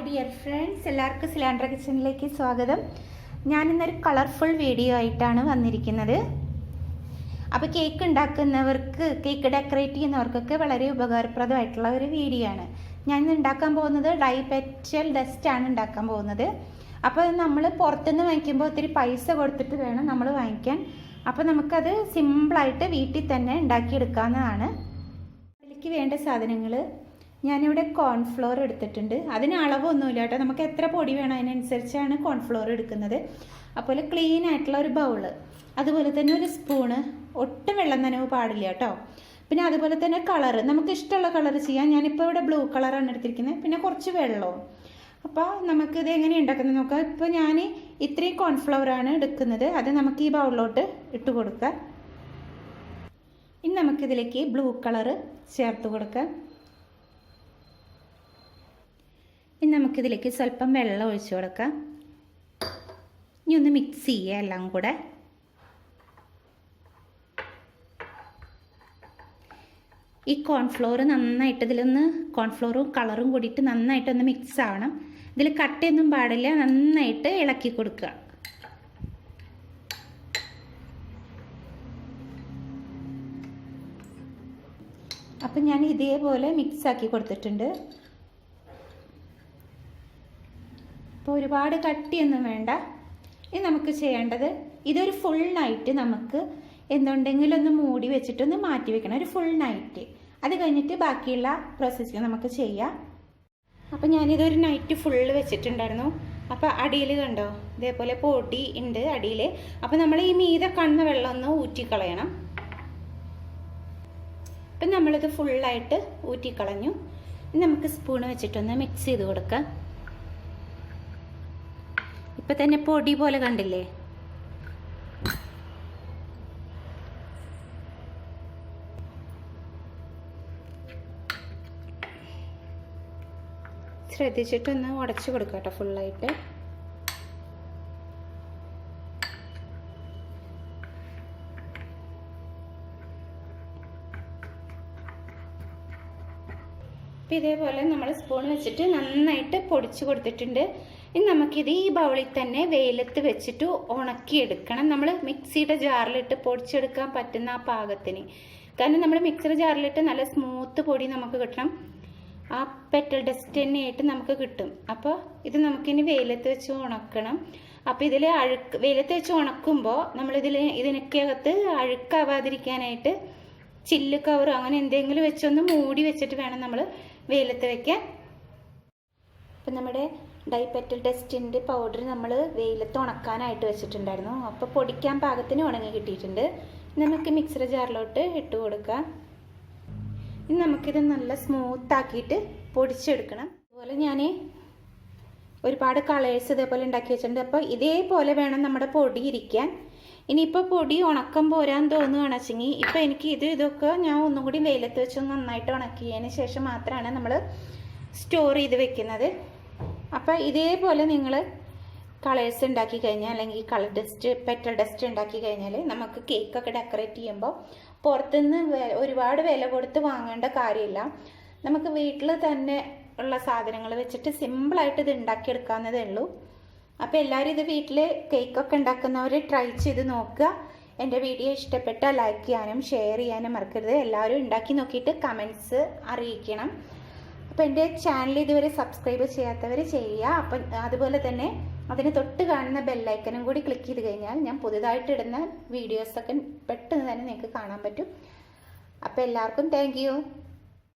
Dear friends, എല്ലാവർക്കും സിലാൻഡ്ര കിച്ചണിലേക്ക് സ്വാഗതം. ഞാനിന്നൊരു കളർഫുൾ വീഡിയോ ആയിട്ടാണ് വന്നിരിക്കുന്നത്. അപ്പോൾ കേക്ക് ഉണ്ടാക്കുന്നവർക്ക്, കേക്ക് ഡെക്കറേറ്റ് ചെയ്യുന്നവർക്കൊക്കെ വളരെ ഉപകാരപ്രദമായിട്ടുള്ള ഒരു വീഡിയോ ആണ്. ഞാനിന്ന് ഉണ്ടാക്കാൻ പോകുന്നത് പെറ്റൽ ഡസ്റ്റ് ആണ് ഉണ്ടാക്കാൻ പോകുന്നത്. അപ്പോൾ നമ്മൾ പുറത്തുനിന്ന് വാങ്ങിക്കുമ്പോൾ ഒത്തിരി പൈസ കൊടുത്തിട്ട് വേണം നമ്മൾ വാങ്ങിക്കാൻ. അപ്പോൾ നമുക്കത് സിമ്പിളായിട്ട് വീട്ടിൽ തന്നെ ഉണ്ടാക്കിയെടുക്കാവുന്നതാണ്. അതിലേക്ക് വേണ്ട സാധനങ്ങൾ, ഞാനിവിടെ കോൺഫ്ലോർ എടുത്തിട്ടുണ്ട്. അതിന് അളവൊന്നുമില്ല കേട്ടോ, നമുക്ക് എത്ര പൊടി വേണം അതിനനുസരിച്ചാണ് കോൺഫ്ലോർ എടുക്കുന്നത്. അതുപോലെ ക്ലീൻ ആയിട്ടുള്ള ഒരു ബൗള്, അതുപോലെ തന്നെ ഒരു സ്പൂണ്, ഒട്ടും വെള്ളം നനവ് പാടില്ല കേട്ടോ. പിന്നെ അതുപോലെ തന്നെ കളറ്, നമുക്ക് ഇഷ്ടമുള്ള കളർ ചെയ്യാം. ഞാനിപ്പോൾ ഇവിടെ ബ്ലൂ കളറാണ് എടുത്തിരിക്കുന്നത്. പിന്നെ കുറച്ച് വെള്ളവും. അപ്പോൾ നമുക്കിത് എങ്ങനെ ഉണ്ടാക്കുന്നത് നോക്കാം. ഇപ്പോൾ ഞാൻ ഇത്രയും കോൺഫ്ലവറാണ് എടുക്കുന്നത്. അത് നമുക്ക് ഈ ബൗളിലോട്ട് ഇട്ട് കൊടുക്കാം. ഇനി നമുക്കിതിലേക്ക് ബ്ലൂ കളറ് ചേർത്ത് കൊടുക്കാം. ഇനി നമുക്കിതിലേക്ക് സ്വല്പം വെള്ളം ഒഴിച്ചു കൊടുക്കാം. ഇനി ഒന്ന് മിക്സ് ചെയ്യുക എല്ലാം കൂടെ. ഈ കോൺഫ്ലോർ നന്നായിട്ട് ഇതിലൊന്ന്, കോൺഫ്ലോറും കളറും കൂടിയിട്ട് നന്നായിട്ടൊന്ന് മിക്സ് ആവണം. ഇതിൽ കട്ടയൊന്നും പാടില്ല, നന്നായിട്ട് ഇളക്കി കൊടുക്കുക. അപ്പം ഞാൻ ഇതേപോലെ മിക്സ് ആക്കി കൊടുത്തിട്ടുണ്ട്. അപ്പോൾ ഒരുപാട് കട്ടിയൊന്നും വേണ്ട. ഇനി നമുക്ക് ചെയ്യേണ്ടത്, ഇതൊരു ഫുൾ നൈറ്റ് നമുക്ക് എന്തുണ്ടെങ്കിലും ഒന്ന് മൂടി വെച്ചിട്ടൊന്ന് മാറ്റി വെക്കണം, ഒരു ഫുൾ നൈറ്റ്. അത് കഴിഞ്ഞിട്ട് ബാക്കിയുള്ള പ്രോസസ്സിങ് നമുക്ക് ചെയ്യാം. അപ്പോൾ ഞാനിതൊരു നൈറ്റ് ഫുള്ള് വെച്ചിട്ടുണ്ടായിരുന്നു. അപ്പോൾ അടിയിൽ കണ്ടോ, ഇതേപോലെ പൊടി ഉണ്ട് അടിയിൽ. അപ്പോൾ നമ്മൾ ഈ മീതെ കാണുന്ന വെള്ളം ഒന്ന് ഊറ്റിക്കളയണം. അപ്പം നമ്മളിത് ഫുള്ളായിട്ട് ഊറ്റിക്കളഞ്ഞു. നമുക്ക് സ്പൂണ് വെച്ചിട്ടൊന്ന് മിക്സ് ചെയ്ത് കൊടുക്കാം. ഇപ്പം തന്നെ പൊടി പോലെ കണ്ടില്ലേ. ശ്രദ്ധിച്ചിട്ടൊന്ന് ഉടച്ചു കൊടുക്കാം കേട്ടോ ഫുള്ളായിട്ട്. അപ്പം ഇതേപോലെ നമ്മൾ സ്പൂൺ വെച്ചിട്ട് നന്നായിട്ട് പൊടിച്ചു കൊടുത്തിട്ടുണ്ട്. ഇനി നമുക്കിത് ഈ ബൗളിൽ തന്നെ വെയിലത്ത് വെച്ചിട്ട് ഉണക്കിയെടുക്കണം. നമ്മൾ മിക്സിയുടെ ജാറിലിട്ട് പൊടിച്ചെടുക്കാൻ പറ്റുന്ന ആ പാകത്തിന്. കാരണം നമ്മൾ മിക്സിയുടെ ജാറിലിട്ട് നല്ല സ്മൂത്ത് പൊടി നമുക്ക് കിട്ടണം. ആ പെറ്റൽ ഡസ്റ്റ് തന്നെയായിട്ട് നമുക്ക് കിട്ടും. അപ്പോൾ ഇത് നമുക്കിനി വെയിലത്ത് വെച്ച് ഉണക്കണം. അപ്പോൾ ഇതിൽ വെയിലത്ത് വെച്ച് ഉണക്കുമ്പോൾ ഇതിനൊക്കെ അകത്ത് അഴുക്കാവാതിരിക്കാനായിട്ട് ചില്ല് കവറോ അങ്ങനെ എന്തെങ്കിലും വെച്ചൊന്ന് മൂടി വെച്ചിട്ട് വേണം നമ്മൾ വെയിലത്ത് വയ്ക്കാൻ. അപ്പം നമ്മുടെ പെറ്റൽ ഡസ്റ്റിൻ്റെ പൗഡർ നമ്മൾ വെയിലത്ത് ഉണക്കാനായിട്ട് വെച്ചിട്ടുണ്ടായിരുന്നു. അപ്പോൾ പൊടിക്കാൻ പാകത്തിന് ഉണങ്ങി കിട്ടിയിട്ടുണ്ട്. നമുക്ക് മിക്സിയുടെ ജാറിലോട്ട് ഇട്ട് കൊടുക്കാം. ഇനി നമുക്കിത് നല്ല സ്മൂത്താക്കിയിട്ട് പൊടിച്ചെടുക്കണം. അതുപോലെ ഞാൻ ഒരുപാട് കളേഴ്സ് ഇതേപോലെ ഉണ്ടാക്കി വെച്ചിട്ടുണ്ട്. അപ്പോൾ ഇതേപോലെ വേണം നമ്മുടെ പൊടി ഇരിക്കാൻ. ഇനിയിപ്പോൾ പൊടി ഉണക്കം പോരാൻ തോന്നുകയാണെന്ന് വെച്ചെങ്കിൽ, ഇപ്പോൾ എനിക്ക് ഇതൊക്കെ ഞാൻ ഒന്നും കൂടി വെയിലത്ത് വെച്ച് നന്നായിട്ട് ഉണക്കിയതിന് ശേഷം മാത്രമാണ് നമ്മൾ സ്റ്റോർ ചെയ്ത് വെക്കുന്നത്. അപ്പോൾ ഇതേപോലെ നിങ്ങൾ കളേഴ്സ് ഉണ്ടാക്കി കഴിഞ്ഞാൽ, അല്ലെങ്കിൽ കളർ ഡസ്റ്റ്, പെറ്റൽ ഡസ്റ്റ് ഉണ്ടാക്കി കഴിഞ്ഞാൽ നമുക്ക് കേക്കൊക്കെ ഡെക്കറേറ്റ് ചെയ്യുമ്പോൾ പുറത്തുനിന്ന് ഒരുപാട് വില കൊടുത്ത് വാങ്ങേണ്ട കാര്യമില്ല. നമുക്ക് വീട്ടിൽ തന്നെ ഉള്ള സാധനങ്ങൾ വെച്ചിട്ട് സിമ്പിളായിട്ട് ഇത് ഉണ്ടാക്കിയെടുക്കാവുന്നതേ ഉള്ളൂ. അപ്പോൾ എല്ലാവരും ഇത് വീട്ടിൽ കേക്കൊക്കെ ഉണ്ടാക്കുന്നവർ ട്രൈ ചെയ്ത് നോക്കുക. എൻ്റെ വീഡിയോ ഇഷ്ടപ്പെട്ടാൽ ലൈക്ക് ചെയ്യാനും ഷെയർ ചെയ്യാനും മറക്കരുത്. എല്ലാവരും ഉണ്ടാക്കി നോക്കിയിട്ട് കമൻറ്റ്സ് അറിയിക്കണം. അപ്പോൾ എൻ്റെ ചാനൽ ഇതുവരെ സബ്സ്ക്രൈബ് ചെയ്യാത്തവർ ചെയ്യുക. അപ്പം അതുപോലെ തന്നെ അതിന് തൊട്ട് കാണുന്ന ബെല്ലൈക്കനും കൂടി ക്ലിക്ക് ചെയ്ത് കഴിഞ്ഞാൽ ഞാൻ പുതുതായിട്ട് ഇടുന്ന വീഡിയോസൊക്കെ പെട്ടെന്ന് തന്നെ നിങ്ങൾക്ക് കാണാൻ പറ്റും. അപ്പോൾ എല്ലാവർക്കും താങ്ക് യു.